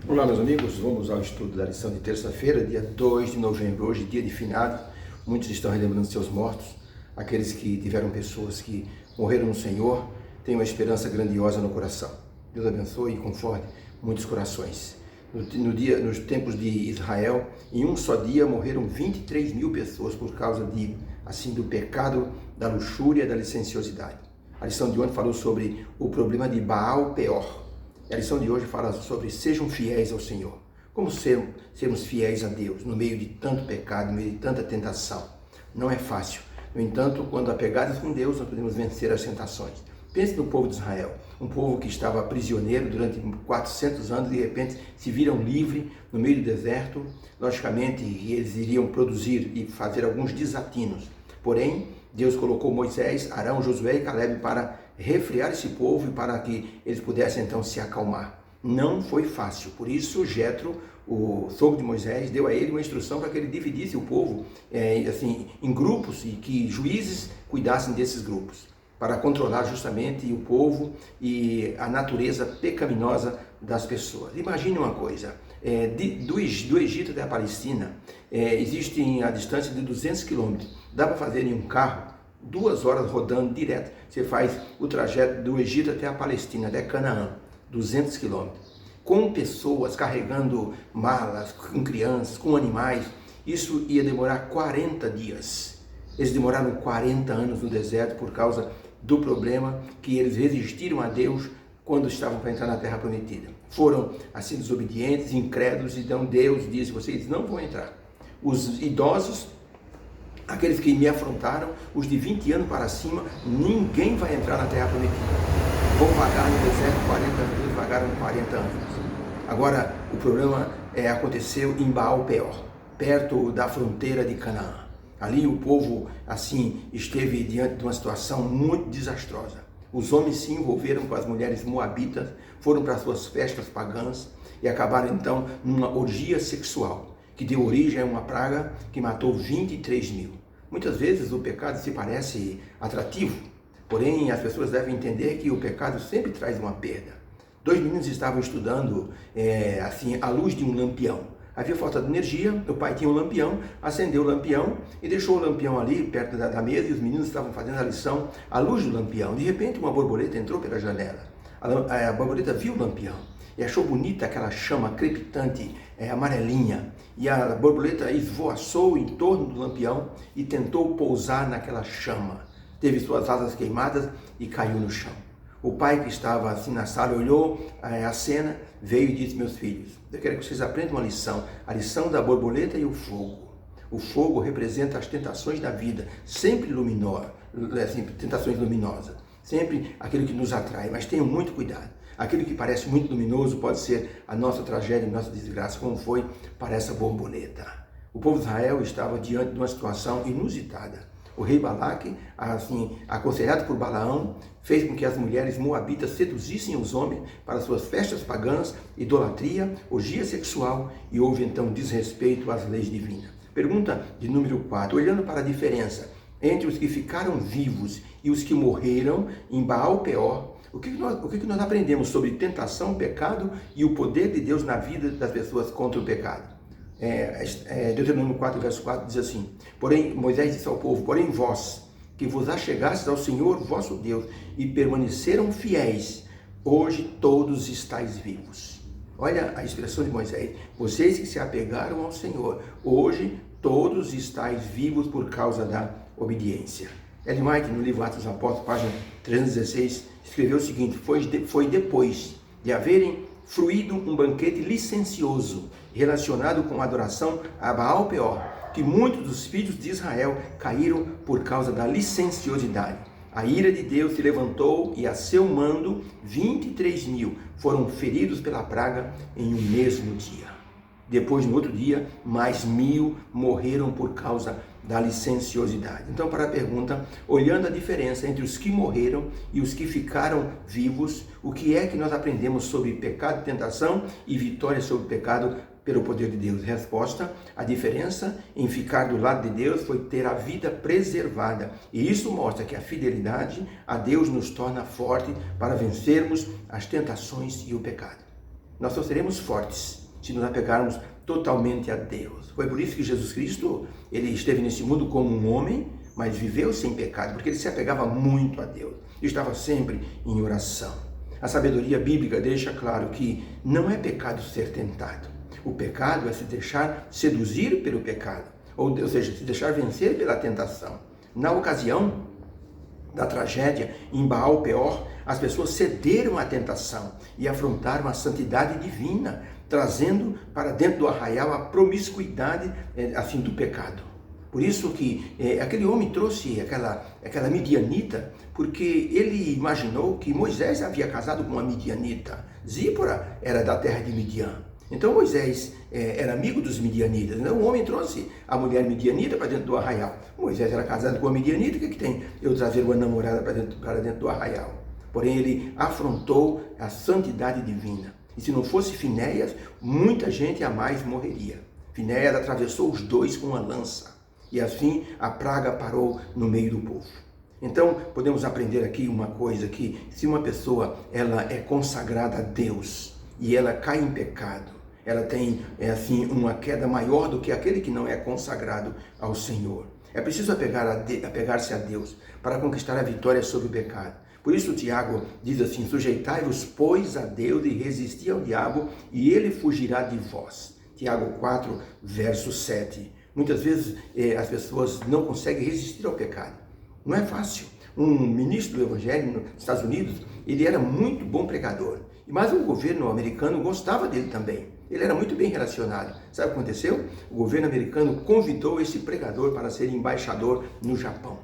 Olá, meus amigos, vamos ao estudo da lição de terça-feira, dia 2 de novembro, hoje dia de finado. Muitos estão relembrando seus mortos, aqueles que tiveram pessoas que morreram no Senhor, têm uma esperança grandiosa no coração. Deus abençoe e conforte muitos corações. Nos tempos de Israel, em um só dia morreram 23 mil pessoas por causa do pecado, da luxúria, da licenciosidade. A lição de ontem falou sobre o problema de Baal Peor. A lição de hoje fala sobre sejam fiéis ao Senhor. Como sermos fiéis a Deus no meio de tanto pecado, no meio de tanta tentação? Não é fácil. No entanto, quando apegados com Deus, nós podemos vencer as tentações. Pense no povo de Israel, um povo que estava prisioneiro durante 400 anos e de repente se viram livre no meio do deserto. Logicamente, eles iriam produzir e fazer alguns desatinos. Porém, Deus colocou Moisés, Arão, Josué e Caleb para refrear esse povo e para que eles pudessem então se acalmar. Não foi fácil, por isso Jetro, o sogro de Moisés, deu a ele uma instrução para que ele dividisse o povo em grupos e que juízes cuidassem desses grupos, para controlar justamente o povo e a natureza pecaminosa das pessoas. Imagine uma coisa, do Egito até a Palestina, existe a distância de 200 quilômetros, dá para fazer em um carro 2 horas rodando direto. Você faz o trajeto do Egito até a Palestina, até Canaã, 200 quilômetros. Com pessoas carregando malas, com crianças, com animais, isso ia demorar 40 dias. Eles demoraram 40 anos no deserto por causa do problema que eles resistiram a Deus quando estavam para entrar na Terra Prometida. Foram assim desobedientes, incrédulos, então Deus disse, vocês não vão entrar. Os idosos, aqueles que me afrontaram, os de 20 anos para cima, ninguém vai entrar na Terra Prometida. Vão vagar no deserto 40 anos, eles vagaram 40 anos. Agora, o problema aconteceu em Baal Peor, perto da fronteira de Canaã. Ali o povo, esteve diante de uma situação muito desastrosa. Os homens se envolveram com as mulheres moabitas, foram para suas festas pagãs e acabaram então numa orgia sexual, que deu origem a uma praga que matou 23 mil. Muitas vezes o pecado se parece atrativo, porém as pessoas devem entender que o pecado sempre traz uma perda. 2 meninos estavam estudando à luz de um lampião. Havia falta de energia, o pai tinha um lampião, acendeu o lampião e deixou o lampião ali perto da mesa e os meninos estavam fazendo a lição à luz do lampião. De repente uma borboleta entrou pela janela. A borboleta viu o lampião e achou bonita aquela chama crepitante, amarelinha. E a borboleta esvoaçou em torno do lampião e tentou pousar naquela chama. Teve suas asas queimadas e caiu no chão. O pai que estava na sala olhou a cena, veio e disse, meus filhos, eu quero que vocês aprendam uma lição, a lição da borboleta e o fogo. O fogo representa as tentações da vida, sempre tentações luminosas, sempre aquilo que nos atrai, mas tenham muito cuidado. Aquilo que parece muito luminoso pode ser a nossa tragédia, a nossa desgraça, como foi para essa borboleta. O povo de Israel estava diante de uma situação inusitada. O rei Balaque, aconselhado por Balaão, fez com que as mulheres moabitas seduzissem os homens para suas festas pagãs, idolatria, orgia sexual e houve então desrespeito às leis divinas. Pergunta de número 4. Olhando para a diferença entre os que ficaram vivos e os que morreram em Baal Peor, o que nós aprendemos sobre tentação, pecado e o poder de Deus na vida das pessoas contra o pecado? Deuteronômio 4, verso 4 diz assim, porém, Moisés disse ao povo, porém vós, que vos achegastes ao Senhor vosso Deus e permaneceram fiéis, hoje todos estáis vivos. Olha a expressão de Moisés, vocês que se apegaram ao Senhor, hoje todos estáis vivos por causa da obediência. Ellen White, no livro Atos dos Apóstolos, página 316, escreveu o seguinte, foi depois de haverem fruído um banquete licencioso relacionado com a adoração a Baal Peor, que muitos dos filhos de Israel caíram por causa da licenciosidade. A ira de Deus se levantou e a seu mando 23 mil foram feridos pela praga em um mesmo dia. Depois, no outro dia, mais 1000 morreram por causa da licenciosidade. Então, para a pergunta, olhando a diferença entre os que morreram e os que ficaram vivos, o que é que nós aprendemos sobre pecado e tentação e vitória sobre o pecado pelo poder de Deus? Resposta, a diferença em ficar do lado de Deus foi ter a vida preservada. E isso mostra que a fidelidade a Deus nos torna forte para vencermos as tentações e o pecado. Nós só seremos fortes se nos apegarmos totalmente a Deus. Foi por isso que Jesus Cristo, ele esteve nesse mundo como um homem, mas viveu sem pecado, porque ele se apegava muito a Deus. Ele estava sempre em oração. A sabedoria bíblica deixa claro que não é pecado ser tentado. O pecado é se deixar seduzir pelo pecado, ou seja, se deixar vencer pela tentação. Na ocasião da tragédia em Baal Peor, as pessoas cederam à tentação e afrontaram a santidade divina, trazendo para dentro do arraial a promiscuidade assim do pecado. Por isso que aquele homem trouxe aquela midianita, porque ele imaginou que Moisés havia casado com uma midianita. Zípora era da terra de Midian. Então Moisés era amigo dos midianitas. Então o homem trouxe a mulher midianita para dentro do arraial. Moisés era casado com a midianita, o que tem eu trazer uma namorada para dentro do arraial? Porém ele afrontou a santidade divina. E se não fosse Finéias, muita gente a mais morreria. Finéias atravessou os dois com uma lança. E assim a praga parou no meio do povo. Então podemos aprender aqui uma coisa, que se uma pessoa ela é consagrada a Deus e ela cai em pecado, ela tem assim uma queda maior do que aquele que não é consagrado ao Senhor. É preciso apegar-se a Deus para conquistar a vitória sobre o pecado. Por isso Tiago diz assim: sujeitai-vos, pois, a Deus e resisti ao diabo, e ele fugirá de vós. Tiago 4, verso 7. Muitas vezes as pessoas não conseguem resistir ao pecado. Não é fácil. Um ministro do Evangelho nos Estados Unidos, ele era muito bom pregador. Mas o governo americano gostava dele também. Ele era muito bem relacionado. Sabe o que aconteceu? O governo americano convidou esse pregador para ser embaixador no Japão.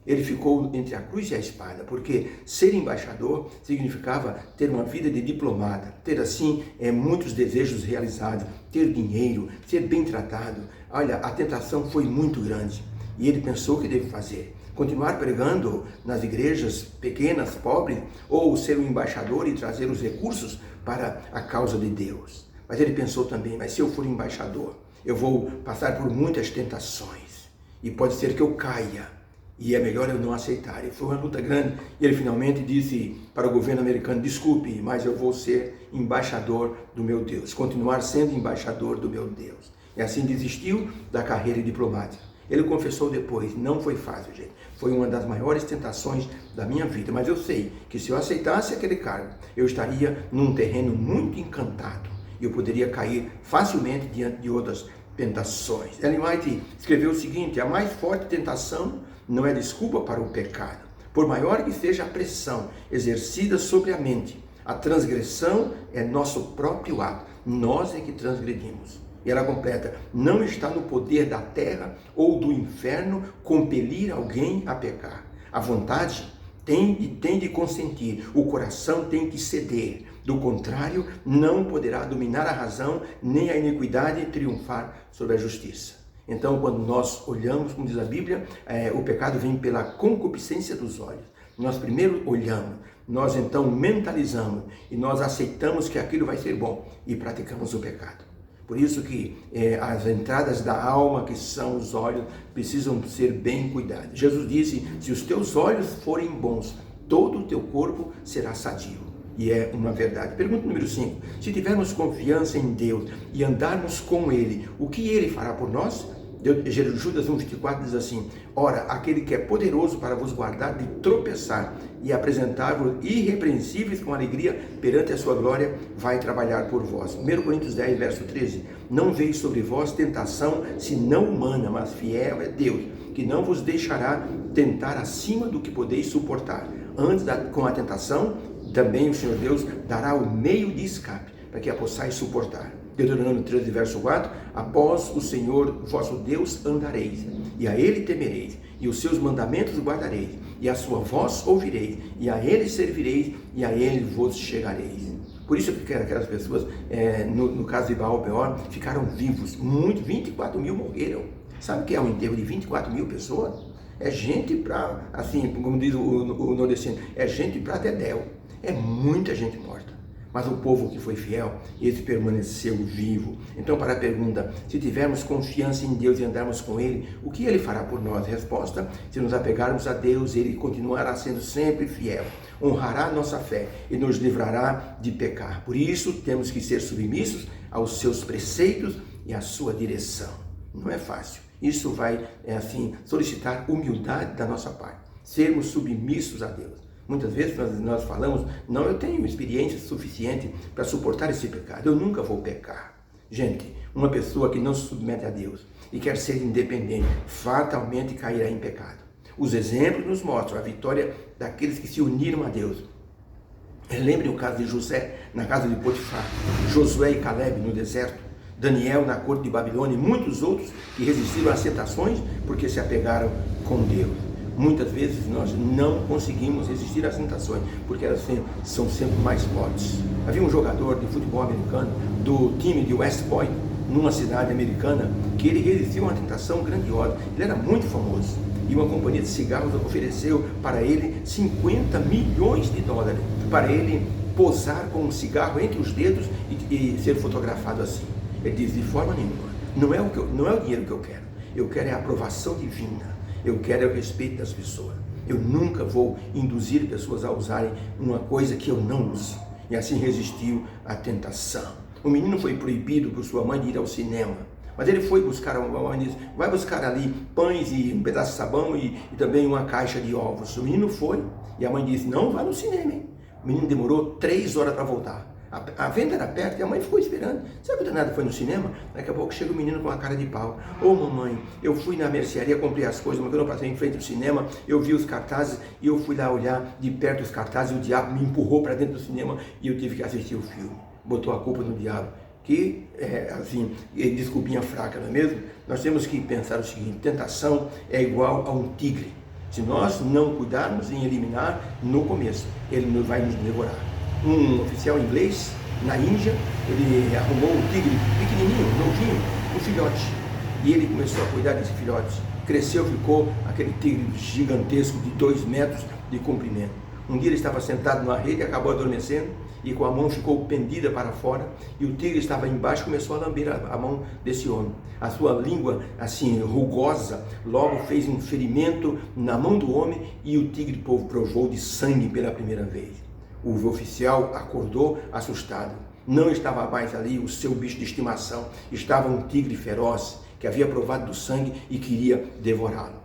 Ele ficou entre a cruz e a espada, porque ser embaixador significava ter uma vida de diplomata, ter assim muitos desejos realizados, ter dinheiro, ser bem tratado. Olha, a tentação foi muito grande e ele pensou o que deve fazer: continuar pregando nas igrejas pequenas, pobres, ou ser um embaixador e trazer os recursos para a causa de Deus. Mas ele pensou também: mas se eu for embaixador, eu vou passar por muitas tentações e pode ser que eu caia. E é melhor eu não aceitar. E foi uma luta grande. E ele finalmente disse para o governo americano: desculpe, mas eu vou ser embaixador do meu Deus. Continuar sendo embaixador do meu Deus. E assim desistiu da carreira diplomática. Ele confessou depois: não foi fácil, gente. Foi uma das maiores tentações da minha vida. Mas eu sei que se eu aceitasse aquele cargo, eu estaria num terreno muito encantado. E eu poderia cair facilmente diante de outras tentações. Ellen White escreveu o seguinte: a mais forte tentação não é desculpa para o pecado. Por maior que seja a pressão exercida sobre a mente, a transgressão é nosso próprio ato. Nós é que transgredimos. E ela completa: não está no poder da terra ou do inferno compelir alguém a pecar. A vontade tem de consentir, o coração tem que ceder. Do contrário, não poderá dominar a razão, nem a iniquidade triunfar sobre a justiça. Então, quando nós olhamos, como diz a Bíblia, o pecado vem pela concupiscência dos olhos. Nós primeiro olhamos, nós então mentalizamos e nós aceitamos que aquilo vai ser bom e praticamos o pecado. Por isso que as entradas da alma, que são os olhos, precisam ser bem cuidadas. Jesus disse: se os teus olhos forem bons, todo o teu corpo será sadio. E é uma verdade. Pergunta número 5. Se tivermos confiança em Deus e andarmos com Ele, o que Ele fará por nós? Judas 1,24 diz assim: ora, aquele que é poderoso para vos guardar de tropeçar e apresentar-vos irrepreensíveis com alegria perante a sua glória, vai trabalhar por vós. 1 Coríntios 10, verso 13. Não veio sobre vós tentação, senão humana, mas fiel é Deus, que não vos deixará tentar acima do que podeis suportar. Antes com a tentação, também o Senhor Deus dará o meio de escape, para que a possais suportar. Deuteronômio 13, verso 4, após o Senhor vosso Deus andareis, e a Ele temereis, e os seus mandamentos guardareis, e a sua voz ouvireis, e a Ele servireis, e a Ele vos chegareis. Por isso que aquelas pessoas, no caso de Baal Peor, ficaram vivos, 24 mil morreram. Sabe o que é um enterro de 24 mil pessoas? É gente para, assim, como diz o nordestino, é gente para dedéu. É muita gente morta. Mas o povo que foi fiel, esse permaneceu vivo. Então, para a pergunta, se tivermos confiança em Deus e andarmos com Ele, o que Ele fará por nós? Resposta, se nos apegarmos a Deus, Ele continuará sendo sempre fiel, honrará nossa fé e nos livrará de pecar. Por isso, temos que ser submissos aos seus preceitos e à sua direção. Não é fácil. Isso vai, solicitar humildade da nossa parte. Sermos submissos a Deus. Muitas vezes nós falamos, não, eu tenho experiência suficiente para suportar esse pecado, eu nunca vou pecar. Gente, uma pessoa que não se submete a Deus e quer ser independente, fatalmente cairá em pecado. Os exemplos nos mostram a vitória daqueles que se uniram a Deus. Lembrem o caso de José na casa de Potifar, Josué e Caleb no deserto, Daniel na corte de Babilônia e muitos outros que resistiram às tentações porque se apegaram com Deus. Muitas vezes nós não conseguimos resistir às tentações, porque elas são sempre mais fortes. Havia um jogador de futebol americano do time de West Point, numa cidade americana, que ele resistiu a uma tentação grandiosa. Ele era muito famoso e uma companhia de cigarros ofereceu para ele 50 milhões de dólares, para ele posar com um cigarro entre os dedos e ser fotografado assim. Ele diz, de forma nenhuma, não é o dinheiro que eu quero é a aprovação divina. Eu quero o respeito das pessoas. Eu nunca vou induzir pessoas a usarem uma coisa que eu não uso. E assim resistiu à tentação. O menino foi proibido por sua mãe de ir ao cinema. Mas ele foi buscar, a mãe disse, vai buscar ali pães e um pedaço de sabão e também uma caixa de ovos. O menino foi e a mãe disse, não vá no cinema, hein? O menino demorou 3 horas para voltar. A venda era perto e a mãe ficou esperando. Sabe que o danado foi no cinema? Daqui a pouco chega o menino com a cara de pau. Ô mamãe, eu fui na mercearia, comprei as coisas, mas quando eu passei em frente ao cinema, eu vi os cartazes e eu fui lá olhar de perto os cartazes e o diabo me empurrou para dentro do cinema e eu tive que assistir o filme. Botou a culpa no diabo. Que, desculpinha fraca, não é mesmo? Nós temos que pensar o seguinte, tentação é igual a um tigre. Se nós não cuidarmos em eliminar no começo, ele vai nos devorar. Um oficial inglês, na Índia, ele arrumou um tigre pequenininho, novinho, um filhote. E ele começou a cuidar desse filhote. Cresceu, ficou aquele tigre gigantesco de 2 metros de comprimento. Um dia ele estava sentado numa rede, acabou adormecendo e com a mão ficou pendida para fora e o tigre estava embaixo e começou a lamber a mão desse homem. A sua língua, assim, rugosa, logo fez um ferimento na mão do homem e o tigre provou de sangue pela primeira vez. O oficial acordou assustado. Não estava mais ali o seu bicho de estimação, estava um tigre feroz que havia provado do sangue e queria devorá-lo.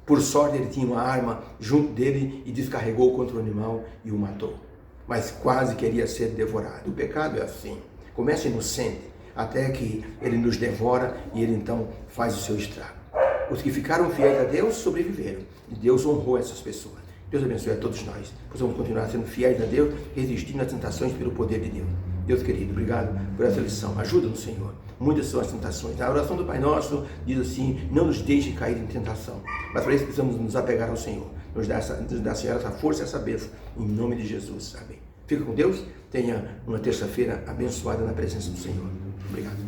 Por sorte ele tinha uma arma junto dele e descarregou contra o animal e o matou. Mas quase queria ser devorado. O pecado é assim, começa inocente, até que ele nos devora e ele então faz o seu estrago. Os que ficaram fiéis a Deus sobreviveram e Deus honrou essas pessoas. Deus abençoe a todos nós. Possamos continuar sendo fiéis a Deus, resistindo às tentações pelo poder de Deus. Deus querido, obrigado por essa lição. Ajuda-nos, Senhor. Muitas são as tentações. A oração do Pai Nosso diz assim, não nos deixe cair em tentação. Mas para isso precisamos nos apegar ao Senhor. Nos dá, Senhor, essa força e essa bênção. Em nome de Jesus. Amém. Fica com Deus. Tenha uma terça-feira abençoada na presença do Senhor. Obrigado.